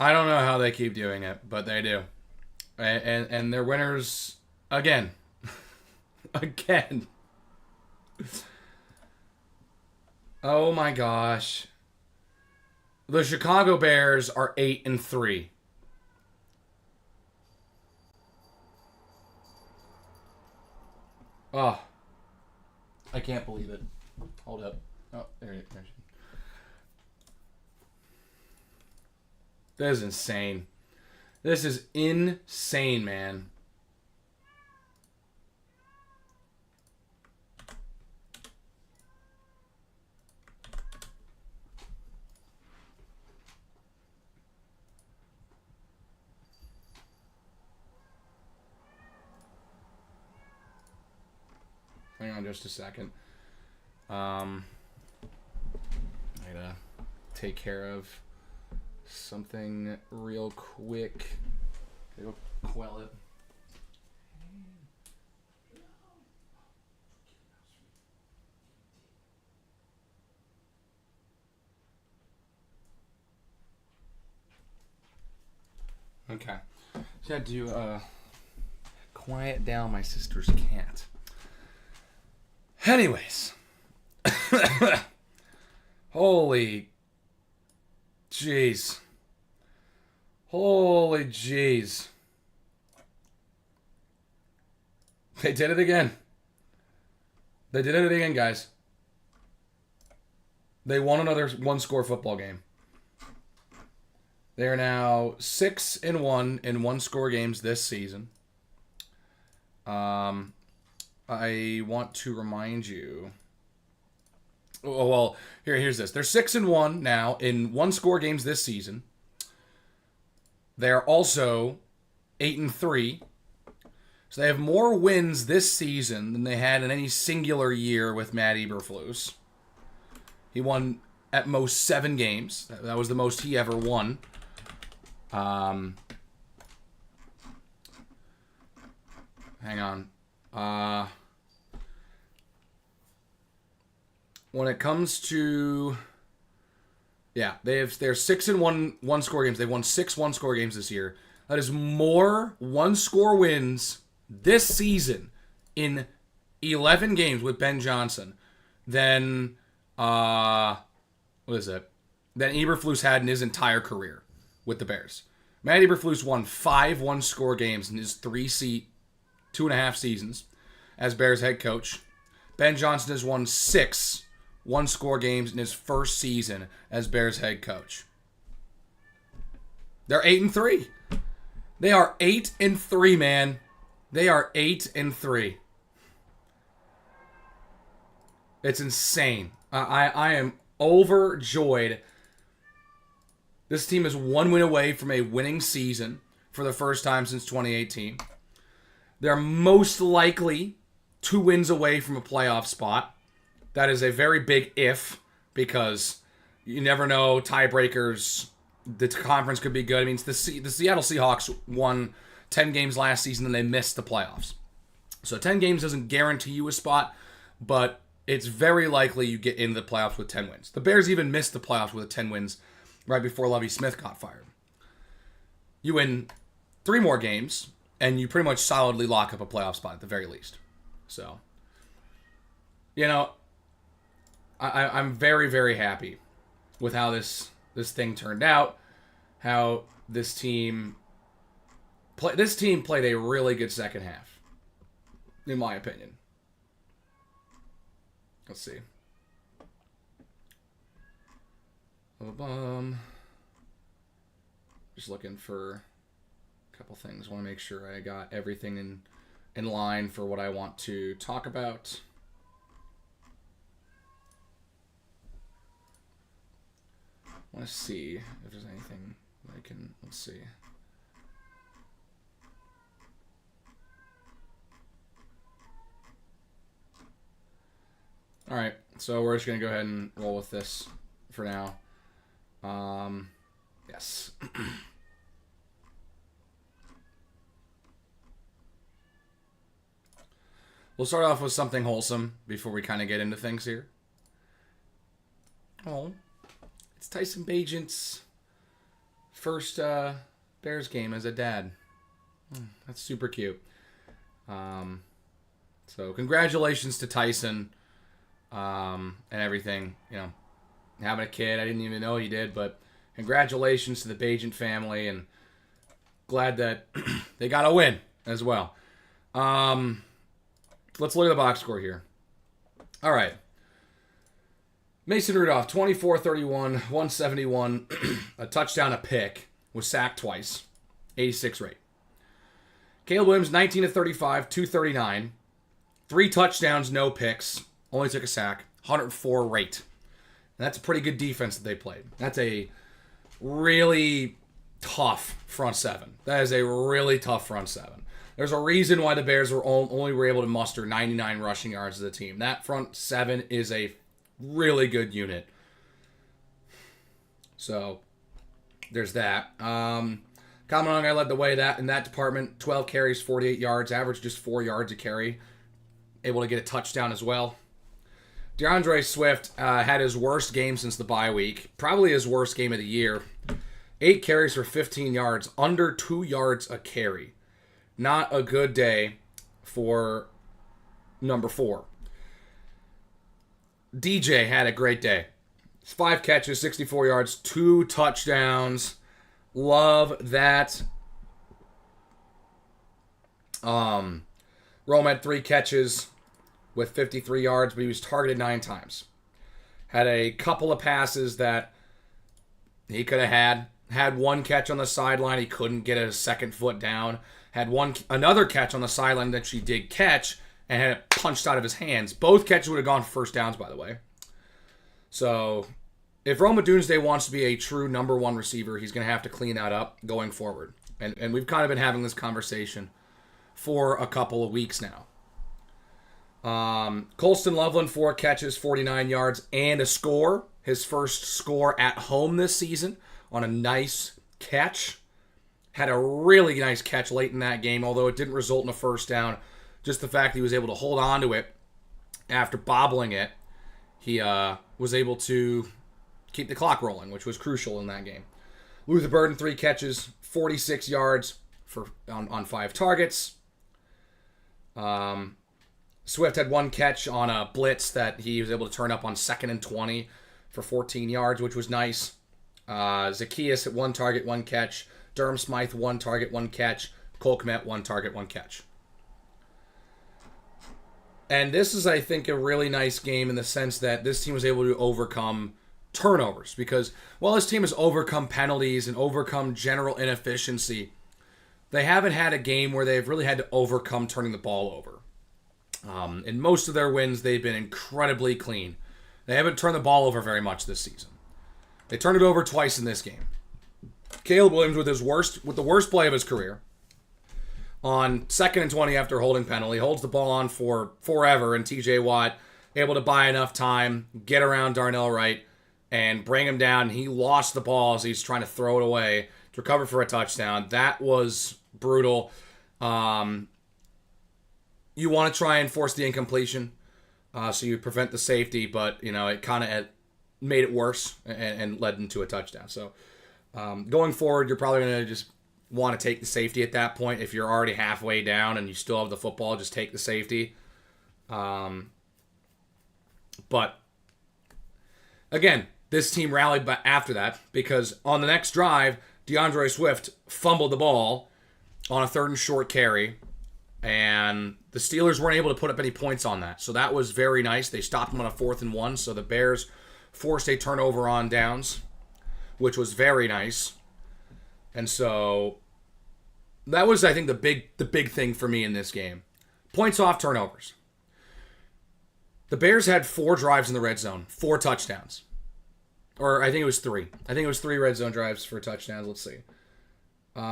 I don't know how they keep doing it, but they do. And they're winners again. Again. Oh my gosh. The Chicago Bears are 8-3. Oh, I can't believe it. Hold up. Oh, there it is. This is insane. This is insane, man. Hang on just a second. I gotta take care of something real quick. Gotta go quell it. Okay. So I had to quiet down my sister's cat. Anyways. Holy jeez. Holy jeez. They did it again. They did it again, guys. They won another one-score football game. They are now 6-1 in one-score games this season. I want to remind you. Oh, well, here's this. They're 6-1 now in one-score games this season. They are also 8-3. So they have more wins this season than they had in any singular year with Matt Eberflus. He won at most 7 games. That was the most he ever won. Hang on. When it comes to, they're 6-1 one-score games. They've won 6 one-score games this year. That is more one-score wins this season in 11 games with Ben Johnson than than Eberflus had in his entire career with the Bears. Matt Eberflus won 5 one-score games in his 2.5 seasons as Bears head coach. Ben Johnson has won 6 one-score games in his first season as Bears head coach. They're 8-3. They are 8-3, man. They are 8-3. It's insane. I am overjoyed. This team is 1 win away from a winning season for the first time since 2018. They're most likely 2 wins away from a playoff spot. That is a very big if, because you never know. Tiebreakers, the conference could be good. I mean, the Seattle Seahawks won 10 games last season and they missed the playoffs. So 10 games doesn't guarantee you a spot, but it's very likely you get into the playoffs with 10 wins. The Bears even missed the playoffs with 10 wins right before Lovie Smith got fired. You win 3 more games, and you pretty much solidly lock up a playoff spot at the very least. So, I'm very, very happy with how this thing turned out. How this team played a really good second half, in my opinion. Let's see. Just looking for a couple things. I want to make sure I got everything in line for what I want to talk about. I want to see if there's anything I can. Let's see. All right, so we're just gonna go ahead and roll with this for now. Yes. We'll start off with something wholesome before we kind of get into things here. Oh, it's Tyson Bagent's first Bears game as a dad. That's super cute. So congratulations to Tyson and everything. Having a kid. I didn't even know he did, but congratulations to the Bajent family, and glad that they got a win as well. Let's look at the box score here. All right. Mason Rudolph, 24-31, 171, a touchdown, a pick, was sacked twice, 86 rate. Caleb Williams, 19-35, 239, 3 touchdowns, no picks, only took a sack, 104 rate. And that's a pretty good defense that they played. That's a really tough front seven. That is a really tough front seven. There's a reason why the Bears only were able to muster 99 rushing yards as a team. That front seven is a really good unit. So, there's that. Kamananga led the way in that department. 12 carries, 48 yards, average just 4 yards a carry. Able to get a touchdown as well. DeAndre Swift had his worst game since the bye week. Probably his worst game of the year. 8 carries for 15 yards, under 2 yards a carry. Not a good day for number 4. DJ had a great day. 5 catches, 64 yards, 2 touchdowns. Love that. Rome had 3 catches with 53 yards, but he was targeted 9 times. Had a couple of passes that he could have had. Had 1 catch on the sideline. He couldn't get a second foot down. Had another catch on the sideline that she did catch and had it punched out of his hands. Both catches would have gone for first downs, by the way. So, if Roma Doomsday wants to be a true number 1 receiver, he's going to have to clean that up going forward. And we've kind of been having this conversation for a couple of weeks now. Colston Loveland, 4 catches, 49 yards, and a score. His first score at home this season on a nice catch. Had a really nice catch late in that game, although it didn't result in a first down. Just the fact that he was able to hold on to it after bobbling it, he was able to keep the clock rolling, which was crucial in that game. Luther Burden, 3 catches, 46 yards on 5 targets. Swift had 1 catch on a blitz that he was able to turn up on 2nd and 20 for 14 yards, which was nice. Zacchaeus at 1 target, 1 catch. Durham Smythe, 1 target, 1 catch. Cole Kmet, 1 target, 1 catch. And this is, I think, a really nice game in the sense that this team was able to overcome turnovers. Because while this team has overcome penalties and overcome general inefficiency, they haven't had a game where they've really had to overcome turning the ball over. In most of their wins, they've been incredibly clean. They haven't turned the ball over very much this season. They turned it over twice in this game. Caleb Williams with the worst play of his career. On 2nd and 20 after holding penalty, holds the ball on for forever, and TJ Watt able to buy enough time, get around Darnell Wright, and bring him down. He lost the ball as he's trying to throw it away to recover for a touchdown. That was brutal. You want to try and force the incompletion so you prevent the safety, but it kind of made it worse and led into a touchdown. So going forward, you're probably going to just want to take the safety at that point. If you're already halfway down and you still have the football, just take the safety. But again, this team rallied after that because on the next drive, DeAndre Swift fumbled the ball on a 3rd and short carry, and the Steelers weren't able to put up any points on that. So that was very nice. They stopped him on a 4th and 1, so the Bears forced a turnover on downs, which was very nice. And so that was, I think, the big thing for me in this game. Points off turnovers. The Bears had 4 drives in the red zone, 4 touchdowns. Or I think it was 3. I think it was 3 red zone drives for touchdowns. Let's see. 3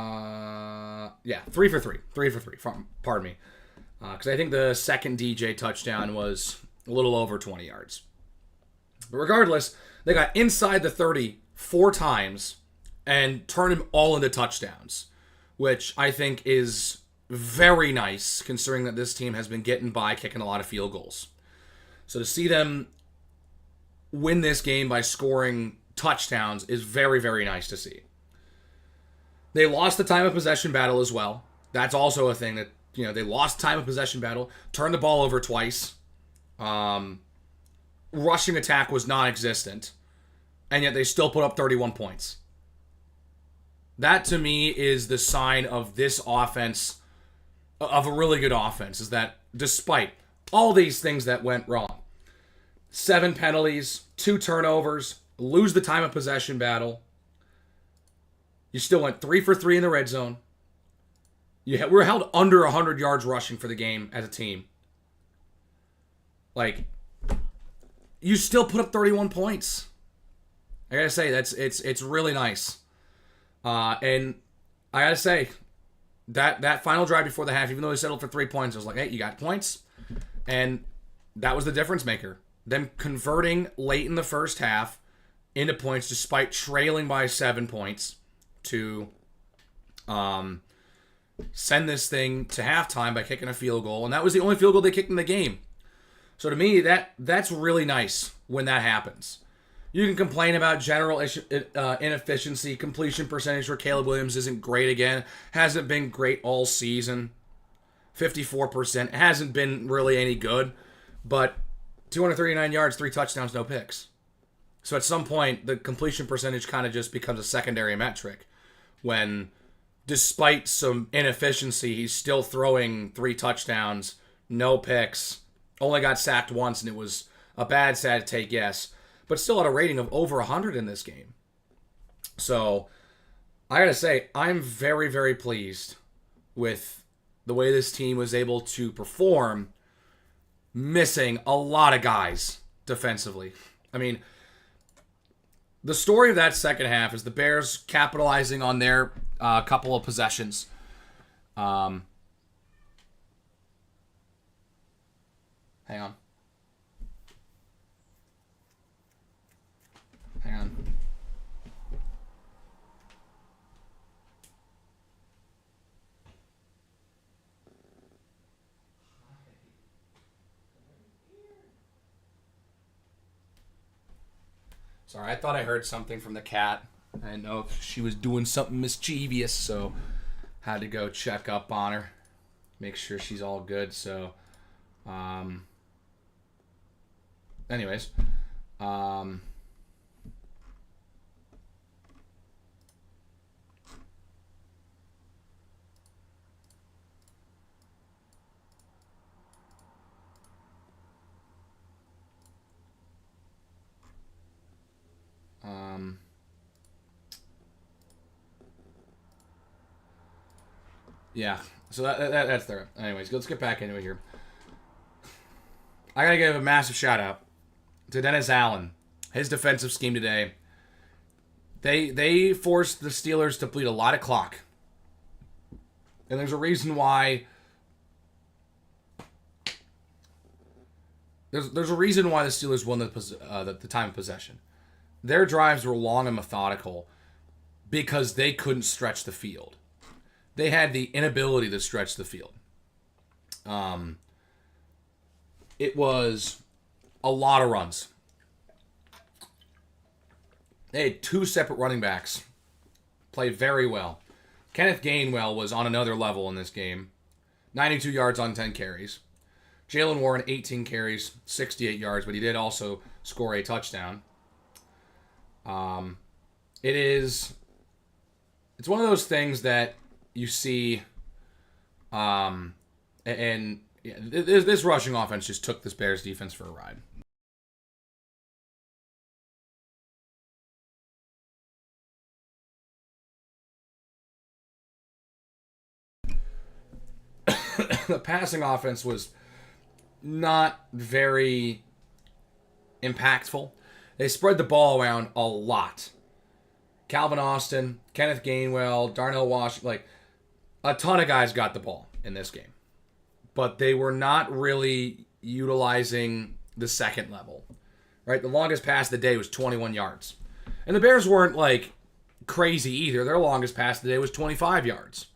for 3. 3 for 3. Pardon me. Because I think the second DJ touchdown was a little over 20 yards. But regardless, they got inside the 30 4 times and turned them all into touchdowns, which I think is very nice considering that this team has been getting by kicking a lot of field goals. So to see them win this game by scoring touchdowns is very, very nice to see. They lost the time of possession battle as well. That's also a thing that, they lost time of possession battle, turned the ball over twice. Rushing attack was non-existent, and yet they still put up 31 points. That, to me, is the sign of this offense, of a really good offense, is that despite all these things that went wrong, 7 penalties, 2 turnovers, lose the time of possession battle, you still went 3 for 3 in the red zone. We were held under 100 yards rushing for the game as a team. Like, you still put up 31 points. I gotta say, it's really nice. And I gotta say, that final drive before the half, even though they settled for 3 points, I was like, hey, you got points. And that was the difference maker. Them converting late in the first half into points despite trailing by 7 points to send this thing to halftime by kicking a field goal. And that was the only field goal they kicked in the game. So to me, that's really nice when that happens. You can complain about general inefficiency, completion percentage for Caleb Williams isn't great again. Hasn't been great all season. 54%. Hasn't been really any good. But 239 yards, 3 touchdowns, no picks. So at some point, the completion percentage kind of just becomes a secondary metric. When, despite some inefficiency, he's still throwing 3 touchdowns, no picks. Only got sacked once, and it was a bad, sad take, yes. But still had a rating of over 100 in this game. So, I gotta say, I'm very, very pleased with the way this team was able to perform, missing a lot of guys defensively. I mean, the story of that second half is the Bears capitalizing on their couple of possessions. Hang on. Sorry, I thought I heard something from the cat. I didn't know if she was doing something mischievous, so had to go check up on her, make sure she's all good. So, anyways, yeah. So that's there. Anyways, let's get back into it here. I gotta give a massive shout out to Dennis Allen. His defensive scheme today. They forced the Steelers to bleed a lot of clock, and there's a reason why. There's a reason why the Steelers won the time of possession. Their drives were long and methodical because they couldn't stretch the field. They had the inability to stretch the field. It was a lot of runs. They had 2 separate running backs play very well. Kenneth Gainwell was on another level in this game. 92 yards on 10 carries. Jalen Warren, 18 carries, 68 yards, but he did also score a touchdown. It's one of those things that you see, and yeah, this rushing offense just took this Bears defense for a ride. The passing offense was not very impactful. They spread the ball around a lot. Calvin Austin, Kenneth Gainwell, Darnell Washington, a ton of guys got the ball in this game. But they were not really utilizing the second level. Right? The longest pass of the day was 21 yards. And the Bears weren't crazy either. Their longest pass of the day was 25 yards.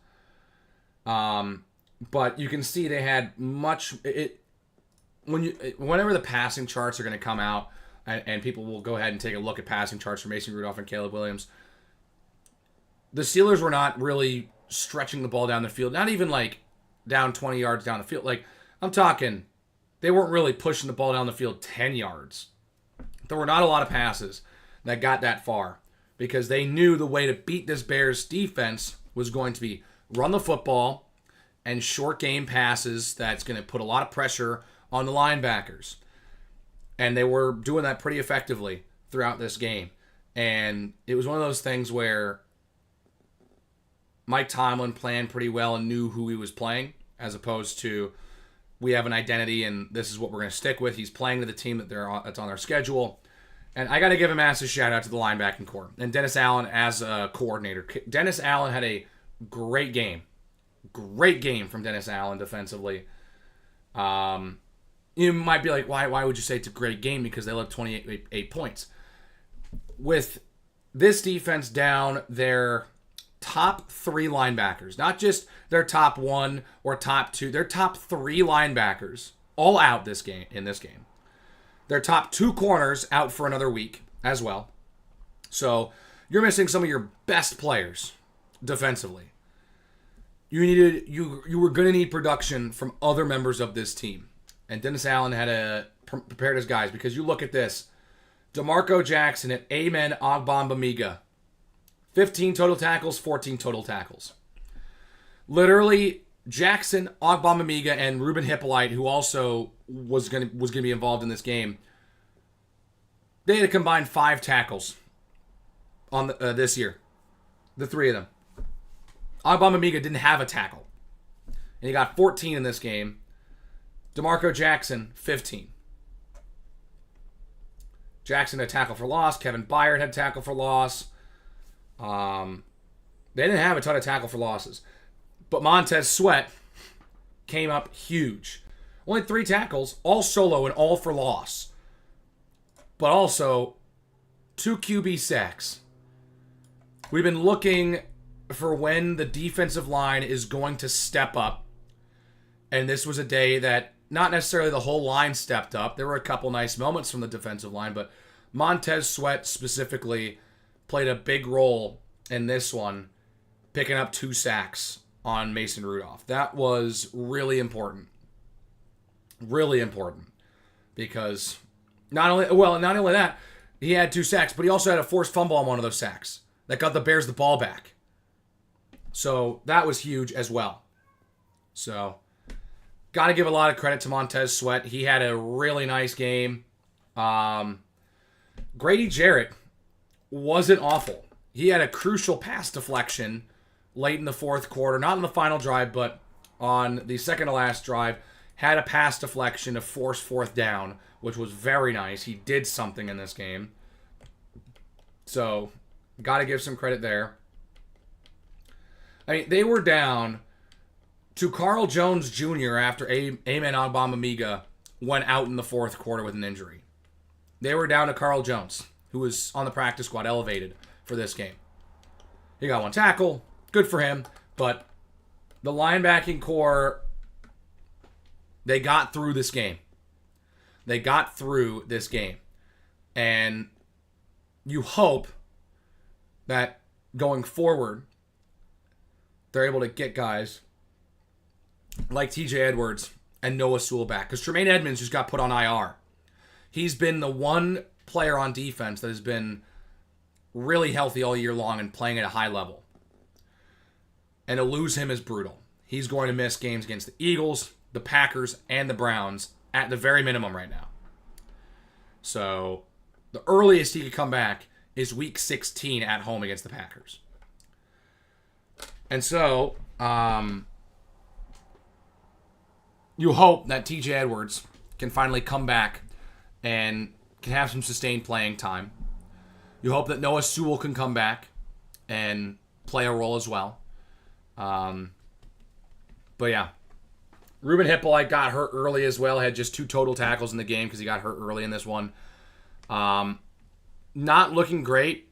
But you can see they had much whenever the passing charts are going to come out, and people will go ahead and take a look at passing charts for Mason Rudolph and Caleb Williams. the Steelers were not really stretching the ball down the field. Not even like down 20 yards down the field. Like, I'm talking, they weren't really pushing the ball down the field 10 yards. There were not a lot of passes that got that far because they knew the way to beat this Bears defense was going to be run the football and short game passes that's going to put a lot of pressure on the linebackers. And they were doing that pretty effectively throughout this game. And it was one of those things where Mike Tomlin planned pretty well and knew who he was playing, as opposed to we have an identity and this is what we're going to stick with. He's playing to the team that's on our schedule. And I got to give a massive shout out to the linebacking core and Dennis Allen as a coordinator. Dennis Allen had a great game. Great game from Dennis Allen defensively. You might be like, why would you say it's a great game? Because they left 28 points. With this defense down, their top 3 linebackers, not just their top 1 or top 2, their top 3 linebackers all out in this game. Their top 2 corners out for another week as well. So you're missing some of your best players defensively. You were going to need production from other members of this team. And Dennis Allen had prepared his guys, because you look at this. DeMarco Jackson and Amen Ogbongbemiga. 15 total tackles, 14 total tackles. Literally, Jackson, Ogbongbemiga, and Ruben Hippolyte, who also was going to be involved in this game, they had a combined 5 tackles on this year. The 3 of them. Ogbongbemiga didn't have a tackle. And he got 14 in this game. DeMarco Jackson, 15. Jackson had tackle for loss. Kevin Byard had tackle for loss. They didn't have a ton of tackle for losses. But Montez Sweat came up huge. Only 3 tackles, all solo and all for loss. But also 2 QB sacks. We've been looking for when the defensive line is going to step up. And this was a day that not necessarily the whole line stepped up. There were a couple nice moments from the defensive line, but Montez Sweat specifically played a big role in this one, picking up 2 sacks on Mason Rudolph. That was really important. Really important. Because not only that, he had 2 sacks, but he also had a forced fumble on one of those sacks that got the Bears the ball back. So that was huge as well. So got to give a lot of credit to Montez Sweat. He had a really nice game. Grady Jarrett wasn't awful. He had a crucial pass deflection late in the 4th quarter. Not in the final drive, but on the second to last drive. Had a pass deflection to force 4th down, which was very nice. He did something in this game. So, got to give some credit there. I mean, they were down to Carl Jones Jr. after Amen Ogbongbemiga went out in the 4th quarter with an injury. They were down to Carl Jones, who was on the practice squad, elevated for this game. He got 1 tackle. Good for him. But the linebacking core, they got through this game. They got through this game. And you hope that going forward, they're able to get guys like TJ Edwards and Noah Sewell back. Because Tremaine Edmonds just got put on IR. He's been the one player on defense that has been really healthy all year long and playing at a high level. And to lose him is brutal. He's going to miss games against the Eagles, the Packers, and the Browns at the very minimum right now. So the earliest he could come back is week 16 at home against the Packers. And so, you hope that TJ Edwards can finally come back and can have some sustained playing time. You hope that Noah Sewell can come back and play a role as well. But yeah, Ruben Hippolyte got hurt early as well. Had just 2 total tackles in the game because he got hurt early in this one. Not looking great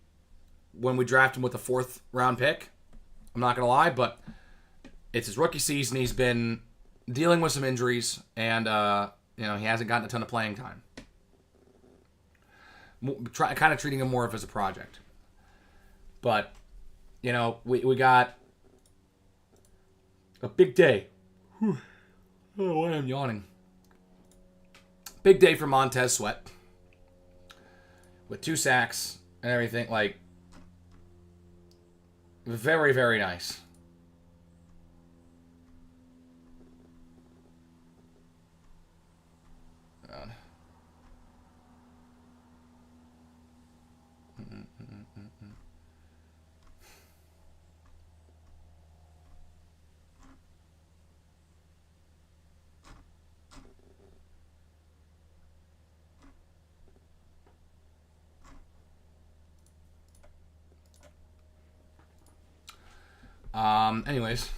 when we draft him with a 4th round pick. I'm not going to lie, but it's his rookie season. He's been dealing with some injuries, and he hasn't gotten a ton of playing time. Kind of treating him more of as a project. But we got a big day. Whew. Oh, why I'm yawning. Big day for Montez Sweat. With 2 sacks and everything. Like, very, very nice. Anyways,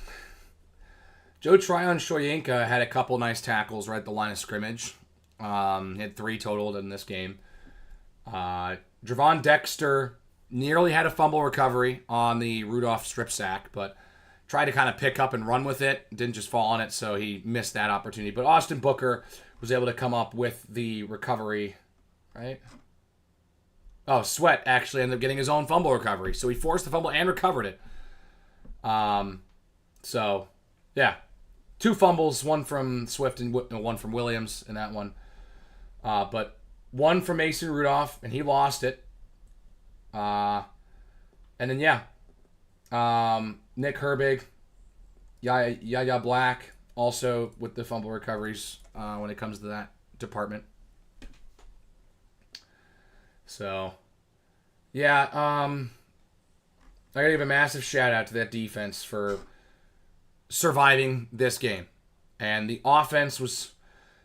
Joe Tryon-Shoyinka had a couple nice tackles right at the line of scrimmage. He had 3 totaled in this game. Javon Dexter nearly had a fumble recovery on the Rudolph strip sack, but tried to kind of pick up and run with it. Didn't just fall on it, so he missed that opportunity. But Austin Booker was able to come up with the recovery, right? Oh, Sweat actually ended up getting his own fumble recovery. So he forced the fumble and recovered it. So, yeah. 2 fumbles, one from Swift and one from Williams in that one. But one from Mason Rudolph, and he lost it. And then, yeah. Nick Herbig, Yaya Black, also with the fumble recoveries when it comes to that department. So, yeah, I gotta give a massive shout out to that defense for surviving this game. And the offense was,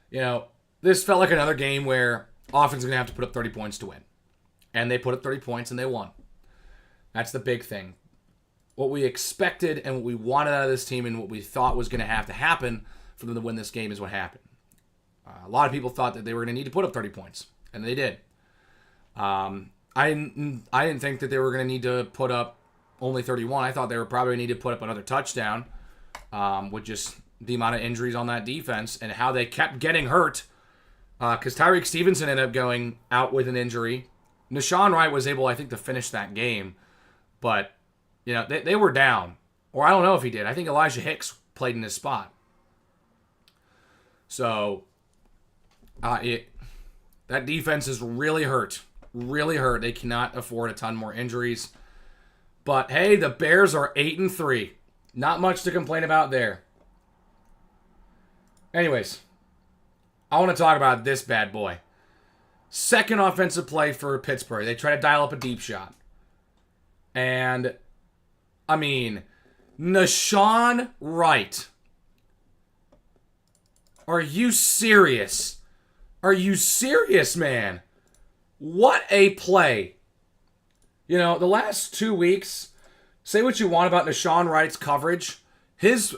this felt like another game where offense is gonna have to put up 30 points to win. And they put up 30 points and they won. That's the big thing. What we expected and what we wanted out of this team and what we thought was going to have to happen for them to win this game is what happened. A lot of people thought that they were going to need to put up 30 points, and they did. I didn't think that they were going to need to put up only 31. I thought they were probably going to need to put up another touchdown with just the amount of injuries on that defense and how they kept getting hurt because Tyreek Stevenson ended up going out with an injury. Nashawn Wright was able, I think, to finish that game, but they were down. Or I don't know if he did. I think Elijah Hicks played in his spot. So, that defense is really hurt. Really hurt. They cannot afford a ton more injuries. But, hey, the Bears are 8-3. Not much to complain about there. Anyways, I want to talk about this bad boy. Second offensive play for Pittsburgh. They try to dial up a deep shot. And, Nashawn Wright. Are you serious? Are you serious, man? What a play. The last 2 weeks, say what you want about Nashawn Wright's coverage, his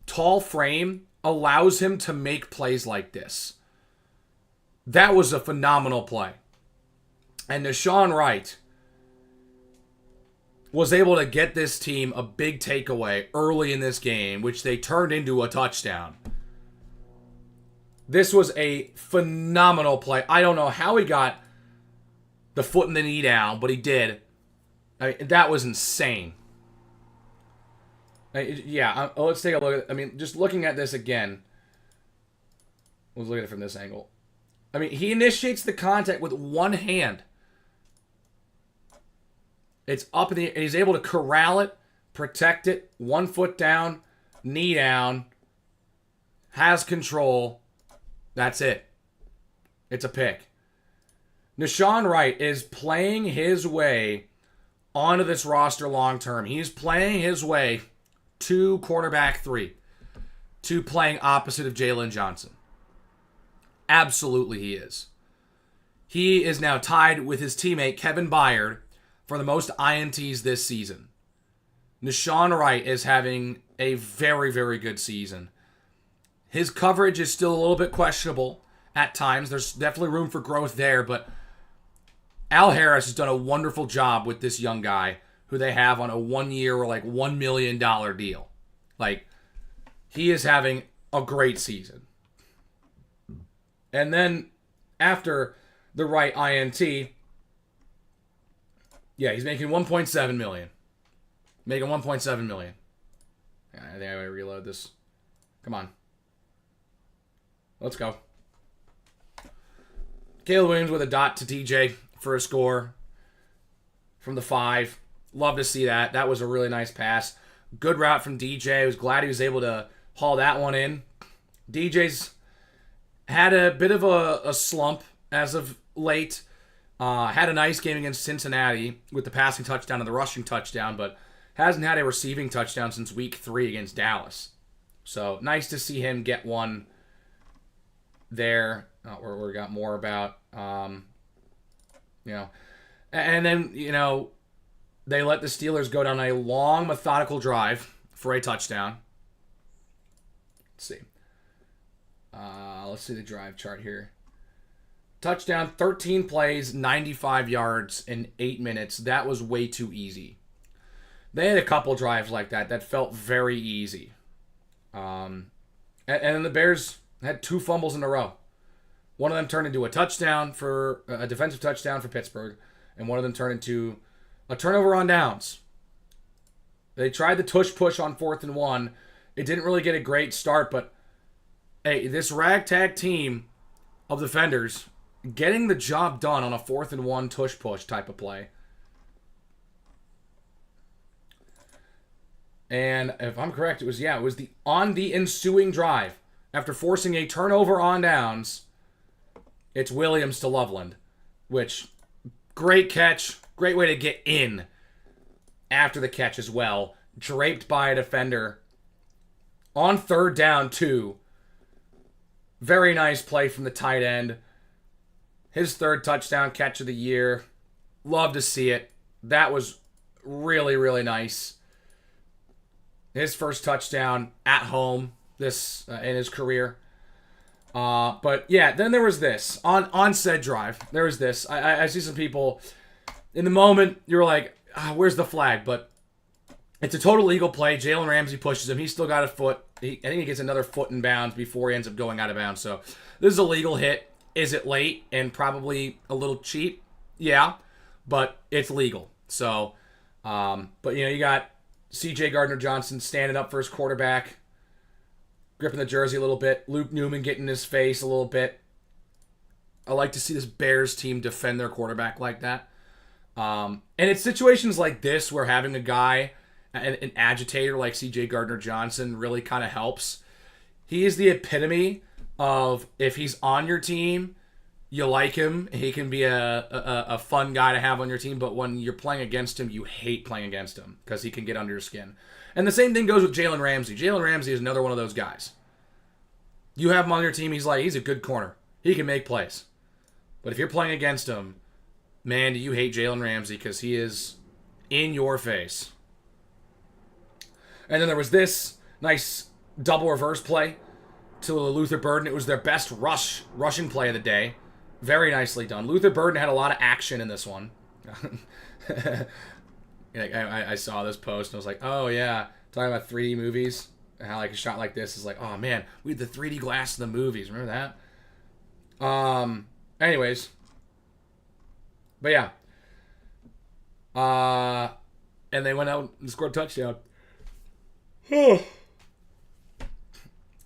tall frame allows him to make plays like this. That was a phenomenal play. And Nashawn Wright was able to get this team a big takeaway early in this game, which they turned into a touchdown. This was a phenomenal play. I don't know how he got the foot and the knee down, but he did. That was insane. Let's take a look at just looking at this again. Let's look at it from this angle. He initiates the contact with one hand. It's up in the air, and he's able to corral it, protect it, 1 foot down, knee down, has control. That's it. It's a pick. Nashawn Wright is playing his way onto this roster long term. He's playing his way to quarterback 3, to playing opposite of Jalen Johnson. Absolutely he is. He is now tied with his teammate Kevin Byard for the most INTs this season. Nashawn Wright is having a very, very good season. His coverage is still a little bit questionable at times. There's definitely room for growth there, but Al Harris has done a wonderful job with this young guy who they have on a 1 year or $1 million deal. He is having a great season. And then after the Wright INT, he's making $1.7 million. Making $1.7 million. Yeah, I think I gotta reload this. Come on. Let's go. Caleb Williams with a dot to DJ for a score from the 5. Love to see that. That was a really nice pass. Good route from DJ. I was glad he was able to haul that one in. DJ's had a bit of a slump as of late. Had a nice game against Cincinnati with the passing touchdown and the rushing touchdown, but hasn't had a receiving touchdown since week 3 against Dallas. So nice to see him get one there. We got more about, and then, they let the Steelers go down a long, methodical drive for a touchdown. Let's see. Let's see the drive chart here. Touchdown, 13 plays, 95 yards in 8 minutes. That was way too easy. They had a couple drives like that felt very easy. And then the Bears had 2 fumbles in a row. One of them turned into a defensive touchdown for Pittsburgh, and one of them turned into a turnover on downs. They tried the tush push on 4th and 1. It didn't really get a great start, but hey, this ragtag team of defenders getting the job done on a 4th and 1 tush push type of play. And if I'm correct, it was on the ensuing drive, after forcing a turnover on downs, it's Williams to Loveland, which, great catch, great way to get in after the catch as well. Draped by a defender on 3rd down, 2. Very nice play from the tight end. His 3rd touchdown catch of the year. Love to see it. That was really, really nice. His first touchdown at home in his career. But yeah, then there was this. On said drive, there was this. I see some people, in the moment, you're like, where's the flag? But it's a total legal play. Jalen Ramsey pushes him. He's still got a foot. I think he gets another foot in bounds before he ends up going out of bounds. So this is a legal hit. Is it late and probably a little cheap? Yeah, but it's legal. So, but you got C.J. Gardner-Johnson standing up for his quarterback, gripping the jersey a little bit. Luke Newman getting in his face a little bit. I like to see this Bears team defend their quarterback like that. And it's situations like this where having a guy, an agitator like C.J. Gardner-Johnson really kind of helps. He is the epitome of, if he's on your team, you like him. He can be a fun guy to have on your team, but when you're playing against him, you hate playing against him because he can get under your skin. And the same thing goes with Jalen Ramsey. Jalen Ramsey is another one of those guys. You have him on your team, he's a good corner. He can make plays. But if you're playing against him, man, do you hate Jalen Ramsey because he is in your face. And then there was this nice double reverse play to Luther Burden. It was their best rushing play of the day. Very nicely done. Luther Burden had a lot of action in this one. I saw this post and I was like, oh yeah, talking about 3D movies. How a shot like this is like, oh man, we had the 3D glass in the movies. Remember that? Anyways. But yeah. And they went out and scored a touchdown.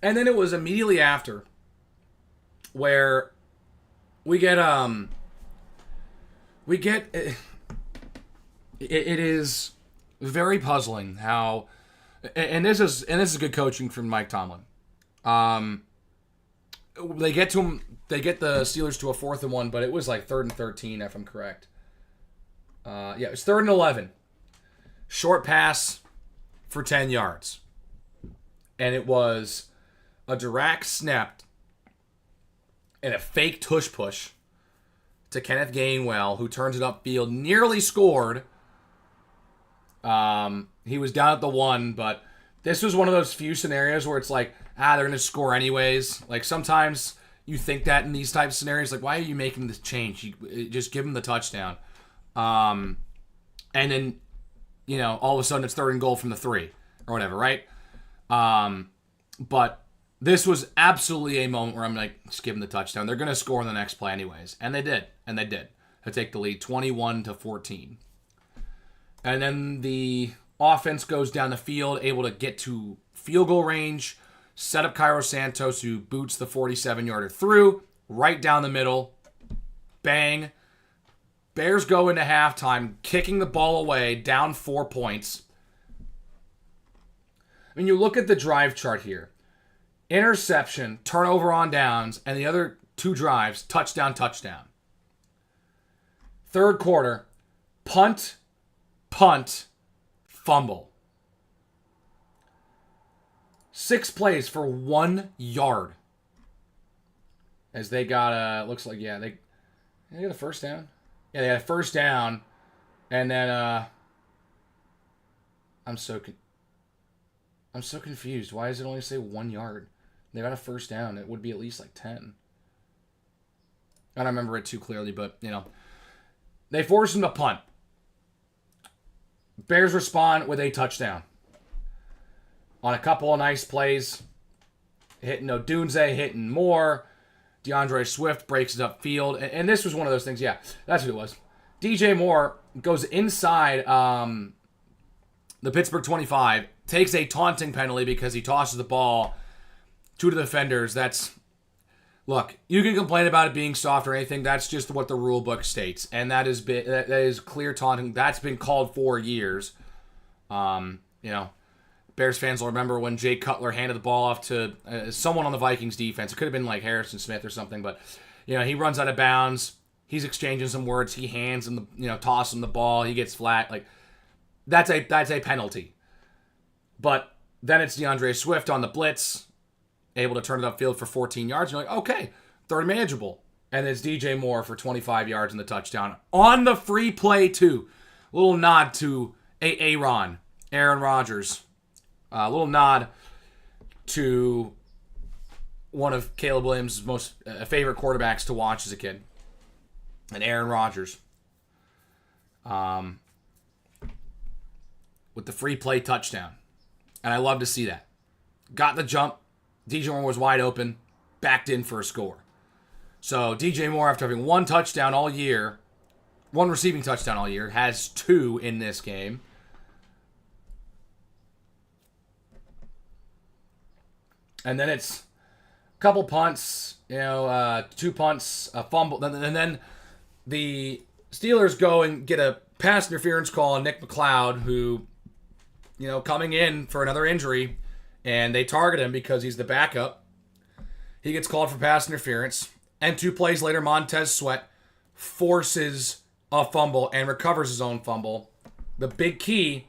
And then it was immediately after where we get it is very puzzling how, and this is good coaching from Mike Tomlin. They get the Steelers to a 4th and 1, but it was like 3rd and 13 if I'm correct. It was 3rd and 11. Short pass for 10 yards. And it was a direct snap and a fake tush push to Kenneth Gainwell, who turns it upfield, nearly scored. He was down at the 1, but this was one of those few scenarios where it's like, they're going to score anyways. Like, sometimes you think that in these types of scenarios, like, why are you making this change? Just give him the touchdown. And then, all of a sudden it's 3rd and goal from the 3 or whatever, right? But this was absolutely a moment where I'm like, just give them the touchdown. They're going to score in the next play anyways. And they did. To take the lead 21-14. And then the offense goes down the field, able to get to field goal range, set up Cairo Santos, who boots the 47-yarder through, right down the middle. Bang. Bears go into halftime, kicking the ball away, down 4 points. I mean, you look at the drive chart here. Interception, turnover on downs, and the other 2 drives, touchdown, touchdown. Third quarter, punt, fumble. 6 plays for 1 yard. As they got looks like, yeah, they got a first down. Yeah, they had a first down, and then I'm so confused. Why does it only say 1 yard? They got a first down. It would be at least like 10. I don't remember it too clearly, but they forced him to punt. Bears respond with a touchdown on a couple of nice plays, hitting Odunze, hitting Moore. DeAndre Swift breaks it upfield. And this was one of those things. Yeah, that's what it was. DJ Moore goes inside the Pittsburgh 25, takes a taunting penalty because he tosses the ball to the defenders. Look, you can complain about it being soft or anything. That's just what the rule book states. And that is clear taunting. That's been called for years. Bears fans will remember when Jay Cutler handed the ball off to someone on the Vikings defense. It could have been like Harrison Smith or something, but he runs out of bounds. He's exchanging some words. He hands him tosses him the ball. He gets flat. Like that's a penalty. But then it's DeAndre Swift on the blitz, able to turn it upfield for 14 yards. You're like, okay, third manageable. And it's DJ Moore for 25 yards in the touchdown on the free play too. A little nod to Aaron Rodgers. A little nod to one of Caleb Williams' most favorite quarterbacks to watch as a kid, and Aaron Rodgers. With the free play touchdown. And I love to see that. Got the jump. DJ Moore was wide open. Backed in for a score. So DJ Moore, after having 1 touchdown all year, 1 receiving touchdown all year, has 2 in this game. And then it's a couple punts, 2 punts, a fumble. And then the Steelers go and get a pass interference call on Nick McLeod, who, coming in for another injury, and they target him because he's the backup. He gets called for pass interference. And 2 plays later, Montez Sweat forces a fumble and recovers his own fumble. The big key,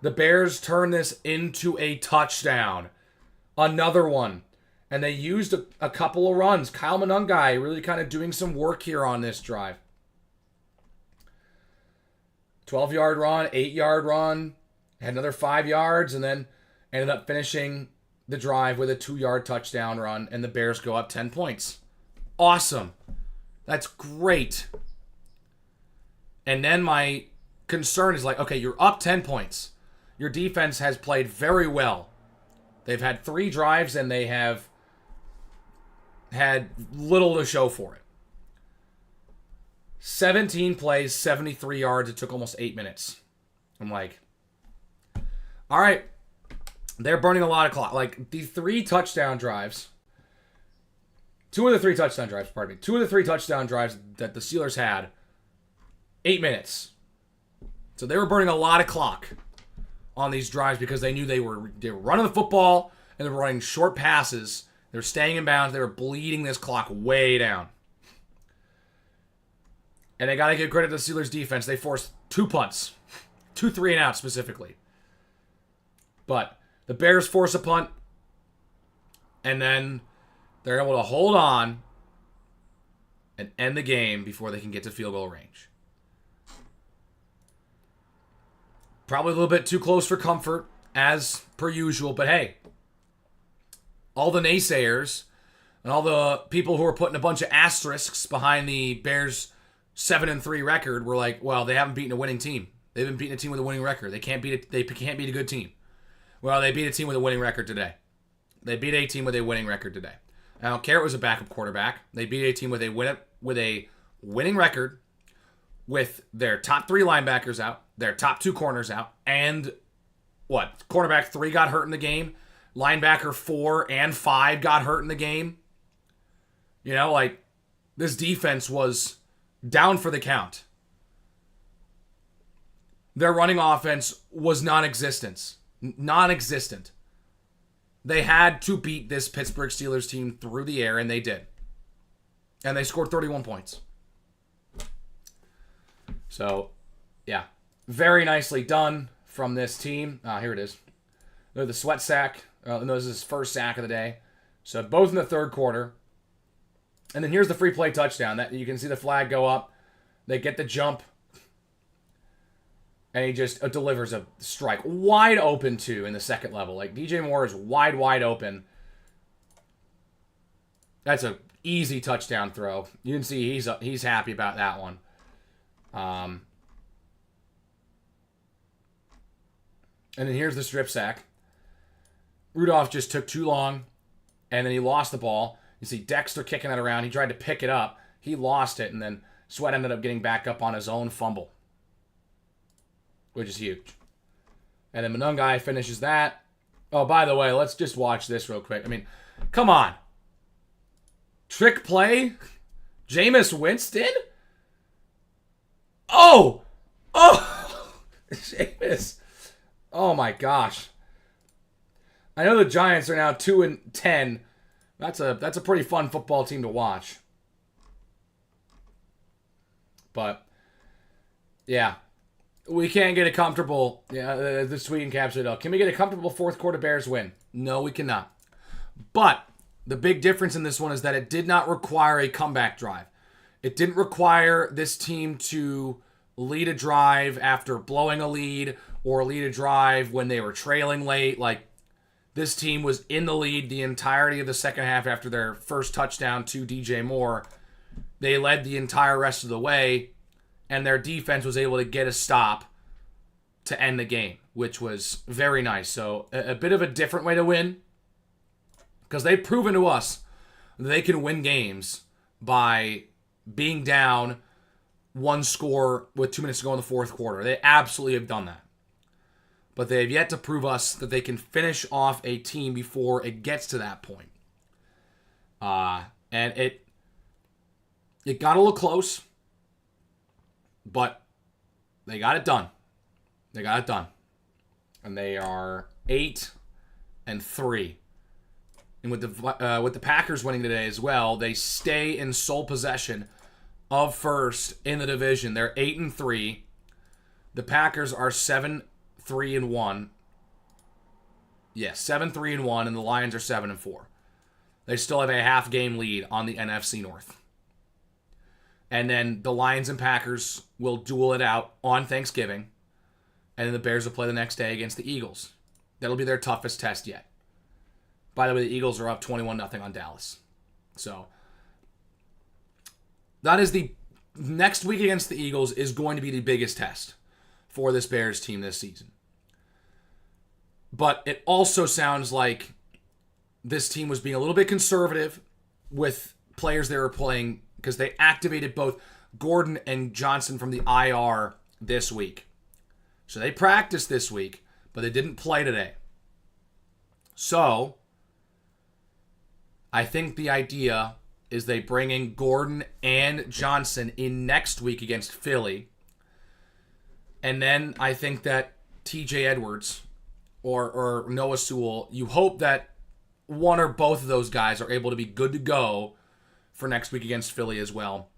the Bears turn this into a touchdown. Another one. And they used a couple of runs. Kyle Monungai really kind of doing some work here on this drive. 12-yard run, 8-yard run, had another 5 yards, and then ended up finishing the drive with a 2-yard touchdown run, and the Bears go up 10 points. Awesome. That's great. And then my concern is okay, you're up 10 points. Your defense has played very well. They've had 3 drives, and they have had little to show for it. 17 plays, 73 yards. It took almost 8 minutes. I'm like, all right, they're burning a lot of clock. The 3 touchdown drives, 2 of the 3 touchdown drives, 2 of the 3 touchdown drives that the Steelers had, 8 minutes. So they were burning a lot of clock on these drives because they knew they were running the football and they were running short passes. They were staying in bounds. They were bleeding this clock way down. And they got to give credit to the Steelers defense. They forced 2 punts. 2 3-and-outs specifically. But the Bears force a punt. And then they're able to hold on and end the game before they can get to field goal range. Probably a little bit too close for comfort, as per usual. But hey, all the naysayers and all the people who are putting a bunch of asterisks behind the Bears' 7-3 record were like, well, they haven't beaten a winning team. They've been beating a team with a winning record. They can't beat a good team. Well, they beat a team with a winning record today. They beat a team with a winning record today. I don't care it was a backup quarterback. They beat a team with a winning record with their top 3 linebackers out. their top 2 corners out, and cornerback 3 got hurt in the game, linebacker 4 and 5 got hurt in the game. This defense was down for the count. Their running offense was non-existent. They had to beat this Pittsburgh Steelers team through the air, and they did. And they scored 31 points. So, yeah. Very nicely done from this team. Here it is. They're the sweat sack. This is his first sack of the day. So, both in the third quarter. And then here's the free play touchdown. That you can see the flag go up. They get the jump. And he just delivers a strike. Wide open, too, in the second level. DJ Moore is wide open. That's an easy touchdown throw. You can see he's happy about that one. And then here's the strip sack. Rudolph just took too long, and then he lost the ball. You see Dexter kicking it around. He tried to pick it up. He lost it, and then Sweat ended up getting back up on his own fumble, which is huge. And then Monungai finishes that. Oh, by the way, let's just watch this real quick. Come on. Trick play? Jameis Winston? Oh! Jameis. Oh, my gosh. I know the Giants are now 2-10. That's a pretty fun football team to watch. But, yeah. We can't get a comfortable, the tweet encapsulated it all. Can we get a comfortable fourth quarter Bears win? No, we cannot. But the big difference in this one is that it did not require a comeback drive. It didn't require this team to lead a drive after blowing a lead or lead a drive when they were trailing late. This team was in the lead the entirety of the second half after their first touchdown to DJ Moore. They led the entire rest of the way, and their defense was able to get a stop to end the game, which was very nice. So a bit of a different way to win, because they've proven to us that they can win games by being down one score with 2 minutes to go in the fourth quarter. They absolutely have done that. But they have yet to prove us that they can finish off a team before it gets to that point. And it got a little close, but they got it done. And they are 8-3. And with the Packers winning today as well, they stay in sole possession of first in the division. They're 8-3. The Packers are 7-3-1. Yes, 7-3-1, and the Lions are 7-4. They still have a half-game lead on the NFC North. And then the Lions and Packers will duel it out on Thanksgiving, and then the Bears will play the next day against the Eagles. That'll be their toughest test yet. By the way, the Eagles are up 21-0 on Dallas. So that is the next week against the Eagles is going to be the biggest test for this Bears team this season. But it also sounds like this team was being a little bit conservative with players they were playing because they activated both Gordon and Johnson from the IR this week. So they practiced this week, but they didn't play today. So I think the idea is they bring in Gordon and Johnson in next week against Philly. And then I think that TJ Edwards or Noah Sewell, you hope that one or both of those guys are able to be good to go for next week against Philly as well.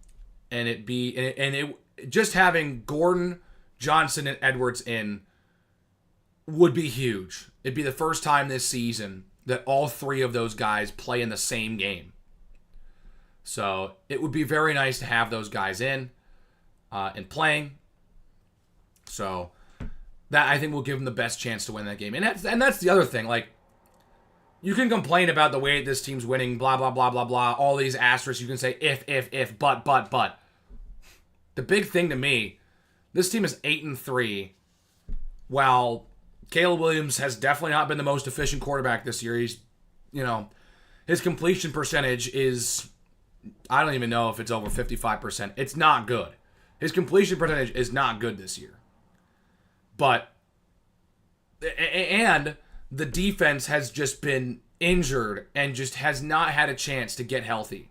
And it just having Gordon, Johnson, and Edwards in would be huge. It'd be the first time this season that all three of those guys play in the same game. So it would be very nice to have those guys in and playing. So that I think will give them the best chance to win that game. And that's the other thing. You can complain about the way this team's winning, blah, blah, blah, blah, blah. All these asterisks. You can say if, but. The big thing to me, this team is 8-3. While Caleb Williams has definitely not been the most efficient quarterback this year. He's, his completion percentage is, I don't even know if it's over 55%. It's not good. His completion percentage is not good this year. But and the defense has just been injured and just has not had a chance to get healthy.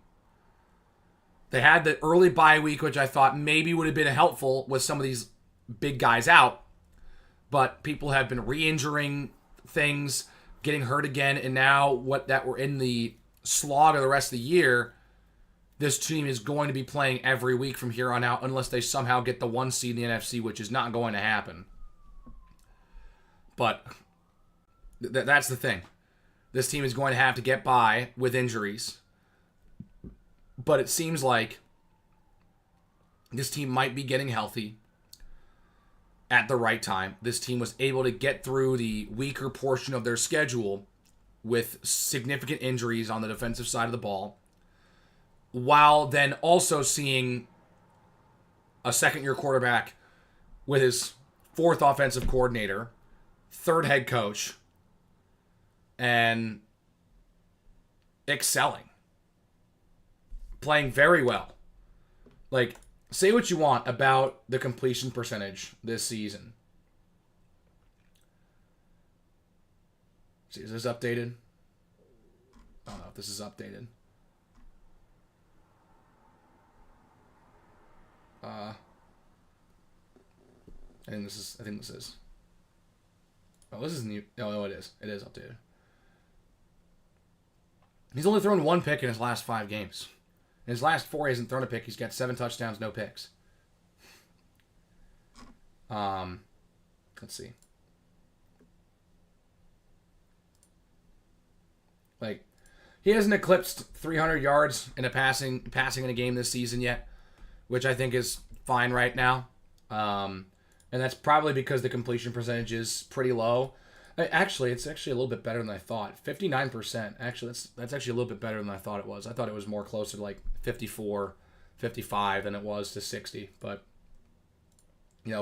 They had the early bye week, which I thought maybe would have been helpful with some of these big guys out. But people have been re-injuring things, getting hurt again, and now we're in the slog of the rest of the year, this team is going to be playing every week from here on out unless they somehow get the 1 seed in the NFC, which is not going to happen. But that's the thing. This team is going to have to get by with injuries. But it seems like this team might be getting healthy at the right time. This team was able to get through the weaker portion of their schedule with significant injuries on the defensive side of the ball, while then also seeing a second-year quarterback with his fourth offensive coordinator, third head coach, and excelling. Playing very well. Like, say what you want about the completion percentage this season. See, is this updated? I don't know if this is updated. I think this is. Oh, this is new. No, it is. It is updated. He's only thrown 1 pick in his last 5 games. In his last 4, he hasn't thrown a pick. He's got 7 touchdowns, no picks. Let's see. Like, he hasn't eclipsed 300 yards in a passing in a game this season yet, which I think is fine right now. And that's probably because the completion percentage is pretty low. Actually, it's actually a little bit better than I thought. 59%. Actually, that's actually a little bit better than I thought it was. I thought it was more closer to like 54, 55 than it was to 60. But,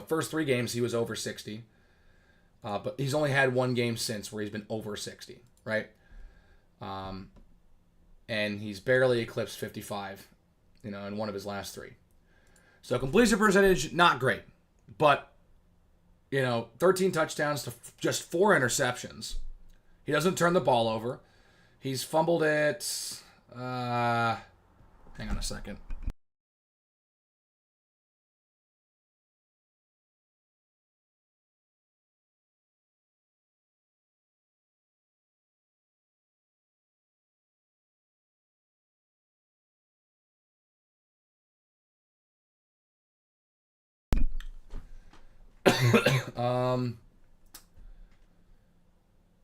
first 3 games he was over 60. But he's only had 1 game since where he's been over 60, right? And he's barely eclipsed 55, in one of his last 3. So completion percentage, not great. But 13 touchdowns to just 4 interceptions. He doesn't turn the ball over. He's fumbled it. Hang on a second.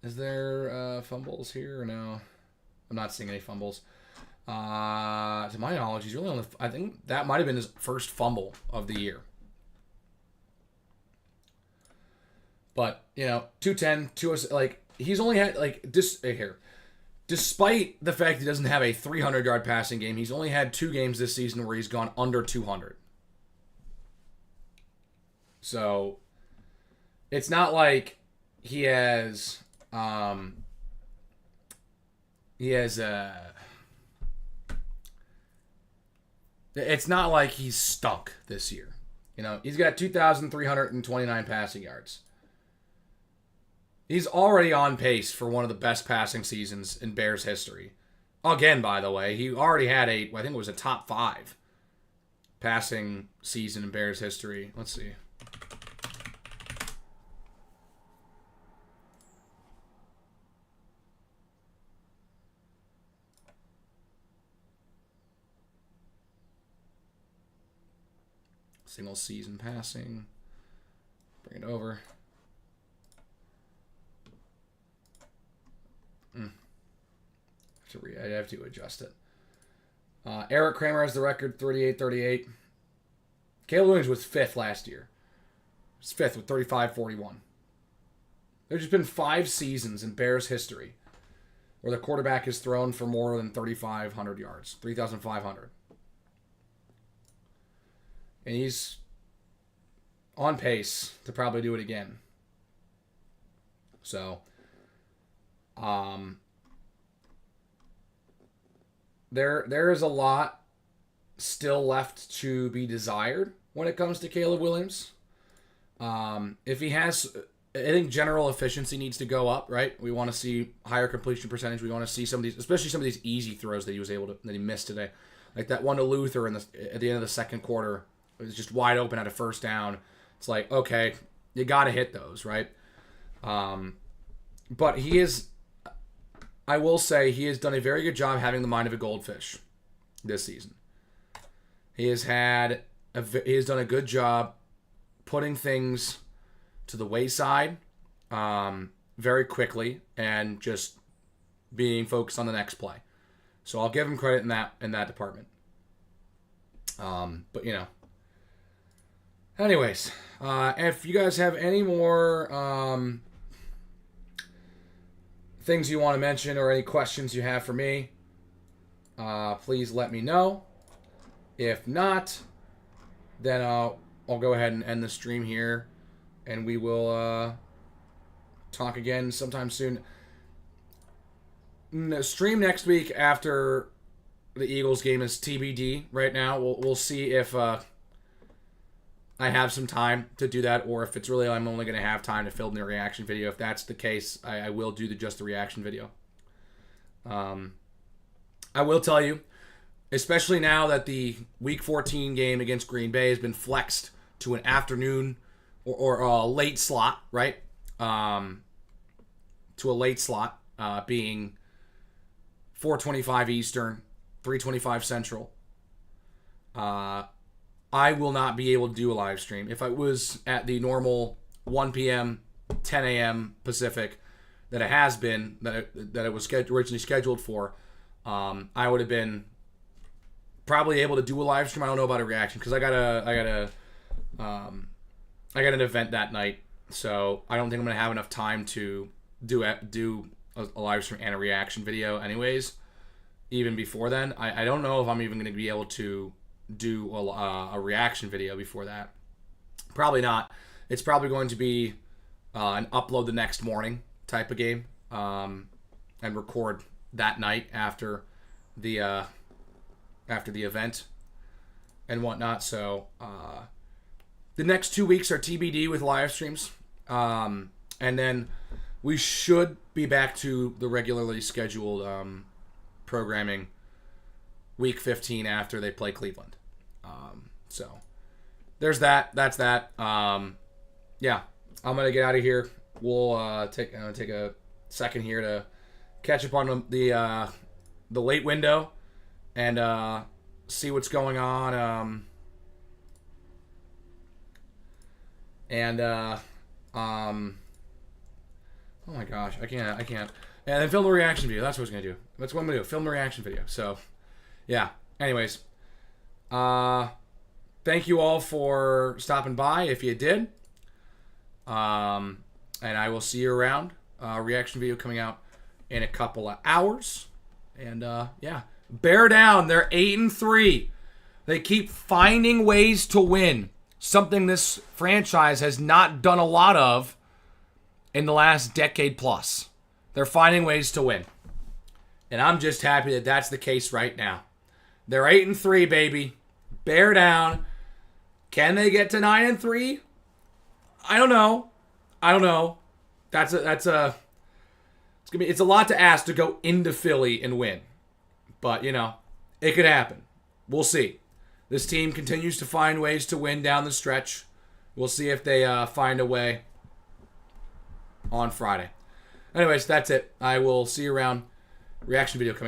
Is there fumbles here or no? I'm not seeing any fumbles. To my knowledge, he's really I think that might have been his first fumble of the year. But 210, he's only had here. Despite the fact he doesn't have a 300-yard passing game, he's only had 2 games this season where he's gone under 200. So it's not like he has it's not like he's stunk this year. He's got 2,329 passing yards. He's already on pace for one of the best passing seasons in Bears history. Again, by the way, he already had I think it was a top 5 passing season in Bears history. Let's see. Single season passing. Bring it over. I have to adjust it. Eric Kramer has the record, 38-38. Caleb Williams was 5th last year. He's 5th with 35-41. There's just been 5 seasons in Bears history where the quarterback has thrown for more than 3,500 yards, 3,500. And he's on pace to probably do it again. So, there is a lot still left to be desired when it comes to Caleb Williams. If he has, I think general efficiency needs to go up, right? We want to see higher completion percentage. We want to see some of these, especially some of these easy throws that he missed today, like that one to Luther at the end of the second quarter. It was just wide open at a first down. It's like, okay, you got to hit those, right? But I will say he has done a very good job having the mind of a goldfish this season. He has done a good job putting things to the wayside very quickly and just being focused on the next play. So I'll give him credit in that department. But anyways, if you guys have any more things you want to mention or any questions you have for me, please let me know. If not, then I'll go ahead and end the stream here, and we will talk again sometime soon. Stream next week after the Eagles game is TBD. Right now, we'll see if I have some time to do that, or if it's really I'm only going to have time to film the reaction video. If that's the case, I will do just the reaction video. I will tell you, especially now that the Week 14 game against Green Bay has been flexed to an afternoon or a late slot, right? To a late slot, being 4:25 Eastern, 3:25 Central. I will not be able to do a live stream. If I was at the normal 1 p.m., 10 a.m. Pacific that it has been, that it was originally scheduled for, I would have been probably able to do a live stream. I don't know about a reaction because I got an event that night, so I don't think I'm gonna have enough time to do a live stream and a reaction video. Anyways, even before then, I don't know if I'm even gonna be able to do a reaction video before that. Probably not. It's probably going to be an upload the next morning type of game, and record that night after the event and whatnot. So the next 2 weeks are TBD with live streams, and then we should be back to the regularly scheduled programming Week 15 after they play Cleveland. So there's that. That's that. Yeah, I'm gonna get out of here. We'll take a second here to catch up on the late window and see what's going on. Oh my gosh, I can't. And then film a reaction video. That's what I was gonna do. That's what I'm gonna do. Film a reaction video. So, yeah. Anyways, thank you all for stopping by. If you did, and I will see you around. Reaction video coming out in a couple of hours. And yeah, bear down. They're 8-3. They keep finding ways to win. Something this franchise has not done a lot of in the last decade plus. They're finding ways to win. And I'm just happy that that's the case right now. They're 8-3, baby. Bear down. Can they get to 9-3? I don't know. It's a lot to ask to go into Philly and win. But, it could happen. We'll see. This team continues to find ways to win down the stretch. We'll see if they find a way on Friday. Anyways, that's it. I will see you around. Reaction video coming up.